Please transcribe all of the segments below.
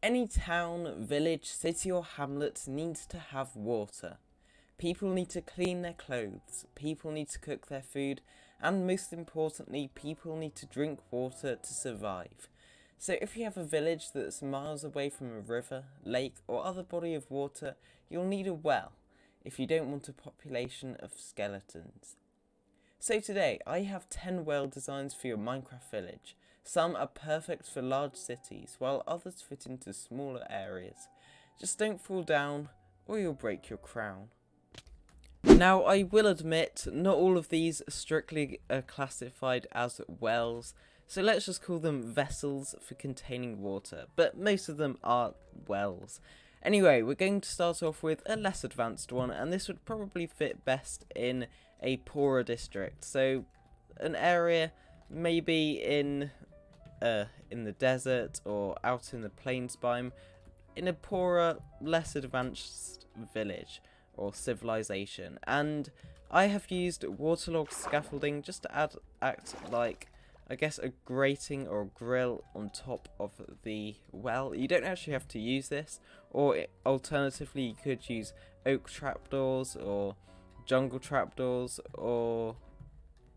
Any town, village, city or hamlet needs to have water. People need to clean their clothes, people need to cook their food, and most importantly, people need to drink water to survive. So if you have a village that's miles away from a river, lake or other body of water, you'll need a well if you don't want a population of skeletons. So today, I have 10 well designs for your Minecraft village. Some are perfect for large cities, while others fit into smaller areas. Just don't fall down, or you'll break your crown. Now, I will admit, not all of these strictly are classified as wells, so let's just call them vessels for containing water, but most of them are wells. Anyway, we're going to start off with a less advanced one, and this would probably fit best in a poorer district. So, an area maybe in the desert or out in the plains biome, in a poorer, less advanced village or civilization. And I have used waterlogged scaffolding just to act like, I guess, a grating or a grill on top of the well. You don't actually have to use this, or alternatively you could use oak trapdoors or jungle trapdoors or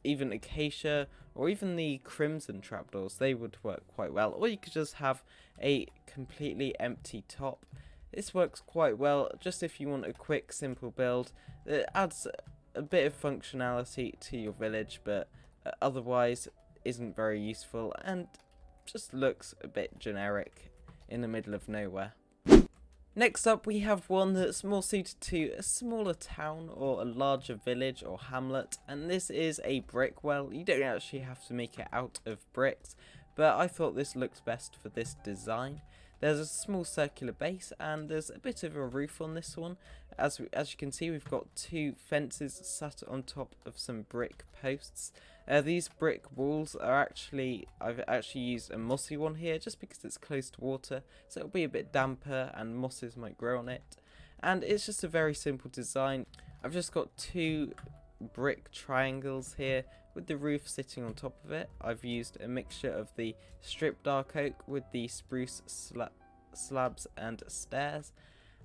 even acacia or even the crimson trapdoors. They would work quite well, or you could just have a completely empty top. This works quite well just if you want a quick simple build that adds a bit of functionality to your village, but otherwise isn't very useful and just looks a bit generic in the middle of nowhere. Next up, we have one that's more suited to a smaller town or a larger village or hamlet, and this is a brick well. You don't actually have to make it out of bricks, but I thought this looks best for this design. There's a small circular base and there's a bit of a roof on this one. As you can see, we've got two fences sat on top of some brick posts. These brick walls are I've actually used a mossy one here just because it's close to water, so it'll be a bit damper and mosses might grow on it. And it's just a very simple design. I've just got two brick triangles here with the roof sitting on top of it. I've used a mixture of the stripped dark oak with the spruce slabs and stairs,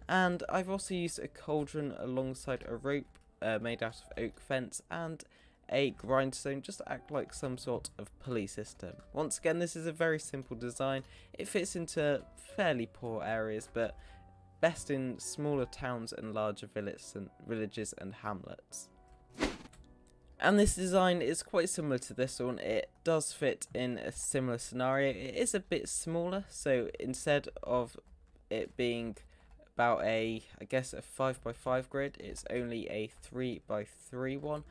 and I've also used a cauldron alongside a rope made out of oak fence and a grindstone just to act like some sort of pulley system. Once again, this is a very simple design. It fits into fairly poor areas, but best in smaller towns and larger villages and hamlets. And this design is quite similar to this one. It does fit in a similar scenario. It is a bit smaller, so instead of it being about I guess a 5x5 grid, it's only a 3x3 one.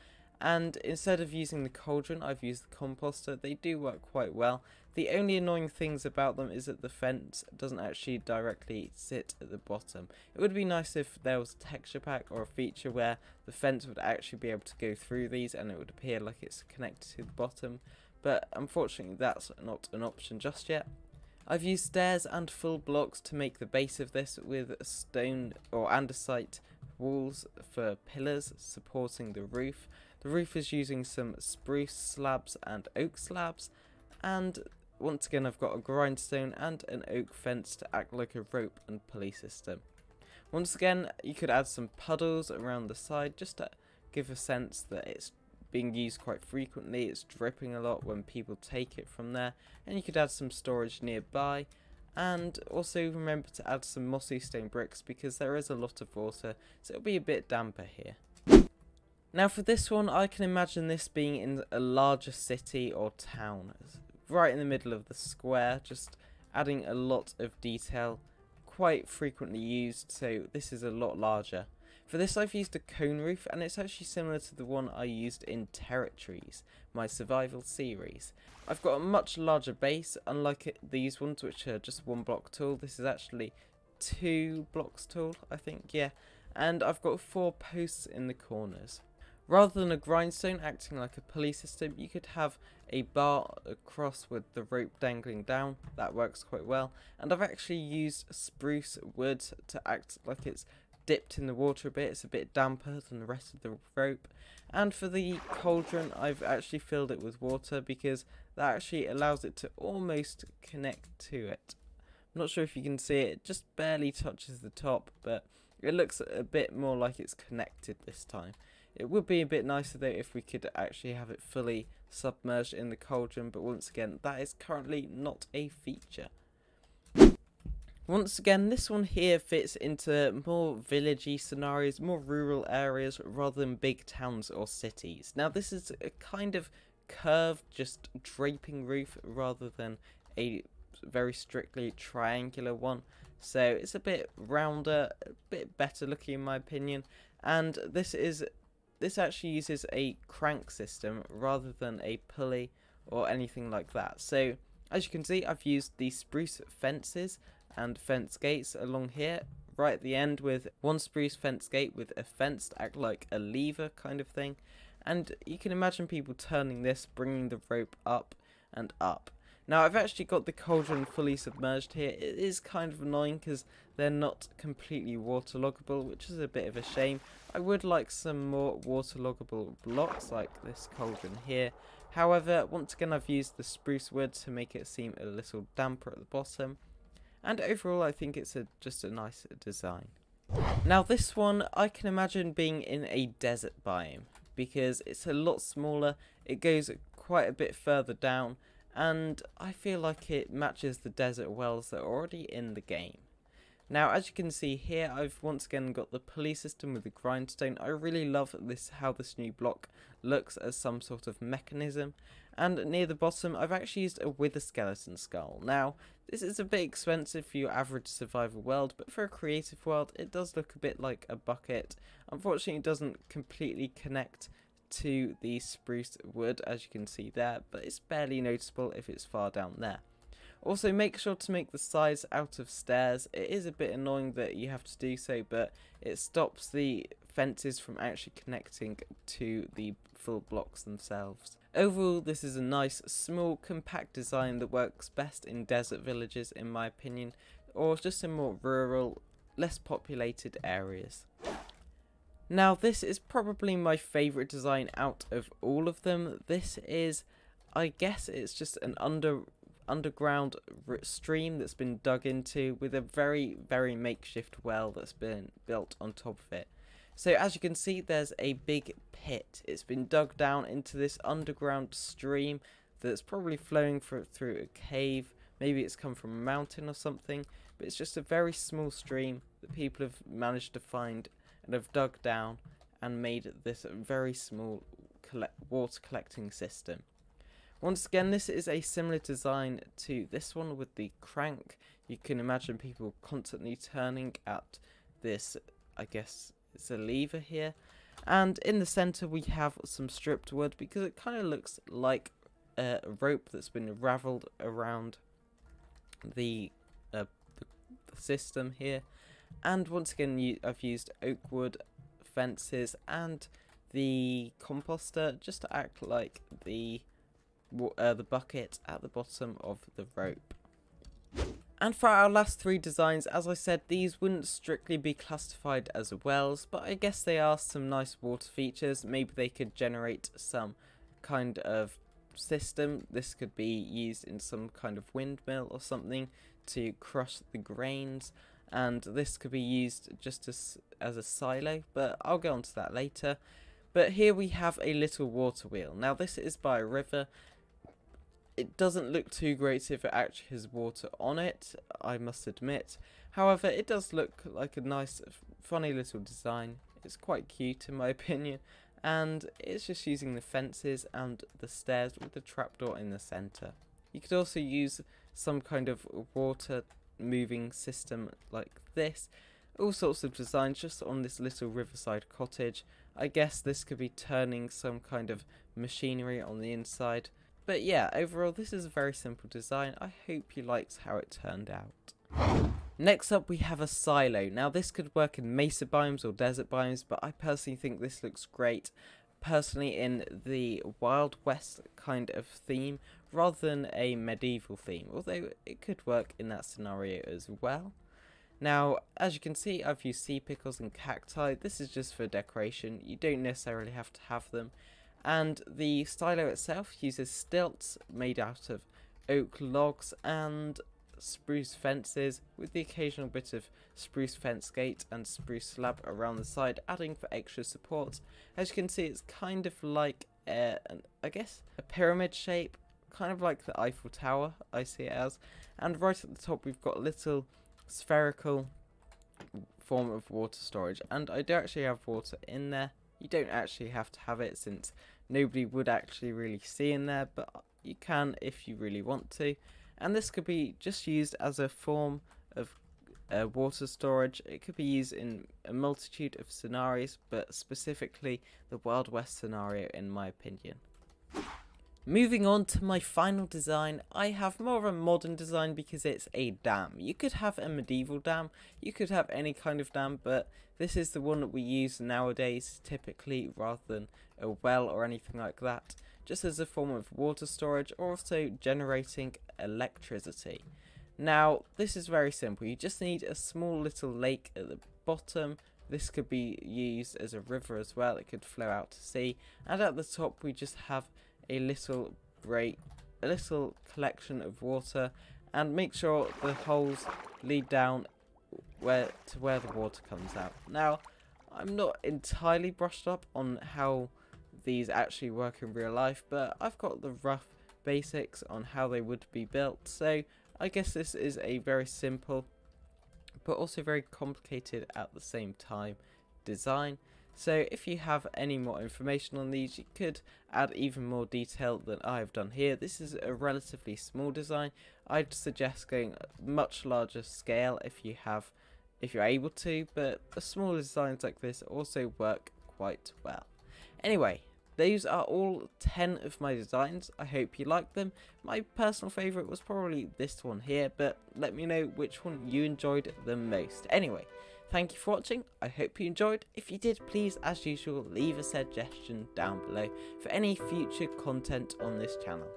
And instead of using the cauldron, I've used the composter. They do work quite well. The only annoying things about them is that the fence doesn't actually directly sit at the bottom. It would be nice if there was a texture pack or a feature where the fence would actually be able to go through these and it would appear like it's connected to the bottom, but unfortunately that's not an option just yet. I've used stairs and full blocks to make the base of this with stone or andesite walls for pillars supporting the roof. The roof is using some spruce slabs and oak slabs, and once again I've got a grindstone and an oak fence to act like a rope and pulley system. Once again, you could add some puddles around the side just to give a sense that it's being used quite frequently. It's dripping a lot when people take it from there, and you could add some storage nearby. And also remember to add some mossy stone bricks because there is a lot of water, so it'll be a bit damper here. Now for this one, I can imagine this being in a larger city or town, right in the middle of the square, just adding a lot of detail, quite frequently used, so this is a lot larger. For this I've used a cone roof, and it's actually similar to the one I used in Territories, my survival series. I've got a much larger base, unlike these ones which are just one block tall. This is actually 2 blocks tall, I think, yeah. And I've got 4 posts in the corners. Rather than a grindstone acting like a pulley system, you could have a bar across with the rope dangling down. That works quite well. And I've actually used spruce wood to act like it's dipped in the water a bit. It's a bit damper than the rest of the rope. And for the cauldron, I've actually filled it with water because that actually allows it to almost connect to it. I'm not sure if you can see it, it just barely touches the top, but it looks a bit more like it's connected this time. It would be a bit nicer though if we could actually have it fully submerged in the cauldron, but once again, that is currently not a feature. Once again, this one here fits into more villagey scenarios, more rural areas, rather than big towns or cities. Now, this is a kind of curved, just draping roof, rather than a very strictly triangular one. So it's a bit rounder, a bit better looking in my opinion. And this actually uses a crank system rather than a pulley or anything like that. So as you can see, I've used the spruce fences and fence gates along here, right at the end, with one spruce fence gate with a fence to act like a lever kind of thing. And you can imagine people turning this, bringing the rope up and up. Now, I've actually got the cauldron fully submerged here. It is kind of annoying because they're not completely waterloggable, which is a bit of a shame. I would like some more waterloggable blocks like this cauldron here. However, once again, I've used the spruce wood to make it seem a little damper at the bottom. And overall, I think it's just a nice design. Now, this one, I can imagine being in a desert biome, because it's a lot smaller, it goes quite a bit further down, and I feel like it matches the desert wells that are already in the game. Now, as you can see here, I've once again got the pulley system with the grindstone. I really love how this new block looks as some sort of mechanism. And near the bottom, I've actually used a wither skeleton skull. Now, this is a bit expensive for your average survival world, but for a creative world, it does look a bit like a bucket. Unfortunately, it doesn't completely connect to the spruce wood, as you can see there, but it's barely noticeable if it's far down there. Also, make sure to make the sides out of stairs. It is a bit annoying that you have to do so, but it stops the fences from actually connecting to the full blocks themselves. Overall, this is a nice, small, compact design that works best in desert villages, in my opinion, or just in more rural, less populated areas. Now, this is probably my favourite design out of all of them. This is, I guess it's just an underground stream that's been dug into with a very, very makeshift well that's been built on top of it. So as you can see, there's a big pit. It's been dug down into this underground stream that's probably flowing through a cave. Maybe it's come from a mountain or something, but it's just a very small stream that people have managed to find and have dug down and made this very small water collecting system. Once again, this is a similar design to this one with the crank. You can imagine people constantly turning at this, I guess it's a lever here. And in the center we have some stripped wood because it kind of looks like a rope that's been raveled around the system here. And once again, I've used oak wood fences and the composter just to act like the bucket at the bottom of the rope. And for our last three designs, as I said, these wouldn't strictly be classified as wells, but I guess they are some nice water features. Maybe they could generate some kind of system. This could be used in some kind of windmill or something to crush the grains, and this could be used just as a silo, but I'll go on to that later. But here we have a little water wheel. Now this is by a river. It doesn't look too great if it actually has water on it, I must admit. However, it does look like a nice, funny little design. It's quite cute in my opinion, and it's just using the fences and the stairs with the trapdoor in the centre. You could also use some kind of water moving system like this. All sorts of designs just on this little riverside cottage. I guess this could be turning some kind of machinery on the inside. But yeah, overall this is a very simple design. I hope you liked how it turned out. Next up we have a silo. Now this could work in mesa biomes or desert biomes, but I personally think this looks great. Personally in the Wild West kind of theme rather than a medieval theme, although it could work in that scenario as well. Now, as you can see, I've used sea pickles and cacti. This is just for decoration. You don't necessarily have to have them. And the silo itself uses stilts made out of oak logs and spruce fences with the occasional bit of spruce fence gate and spruce slab around the side, adding for extra support. As you can see, it's kind of like I guess a pyramid shape, kind of like the Eiffel Tower, I see it as. And right at the top we've got a little spherical form of water storage, and I do actually have water in there. You don't actually have to have it since nobody would actually really see in there, but you can if you really want to. And this could be just used as a form of water storage. It could be used in a multitude of scenarios, but specifically the Wild West scenario in my opinion. Moving on to my final design, I have more of a modern design because it's a dam. You could have a medieval dam, you could have any kind of dam, but this is the one that we use nowadays typically rather than a well or anything like that, just as a form of water storage or also generating electricity. Now, this is very simple. You just need a small little lake at the bottom. This could be used as a river as well. It could flow out to sea. And at the top, we just have a little collection of water, and make sure the holes lead down where the water comes out. Now, I'm not entirely brushed up on how these actually work in real life, but I've got the rough basics on how they would be built, so I guess this is a very simple but also very complicated at the same time design. So if you have any more information on these, you could add even more detail than I have done here. This is a relatively small design. I'd suggest going much larger scale if you're able to, but the smaller designs like this also work quite well. Anyway, those are all 10 of my designs. I hope you liked them. My personal favourite was probably this one here, but let me know which one you enjoyed the most. Anyway, thank you for watching. I hope you enjoyed. If you did, please, as usual, leave a suggestion down below for any future content on this channel.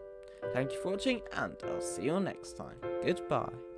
Thank you for watching, and I'll see you all next time. Goodbye.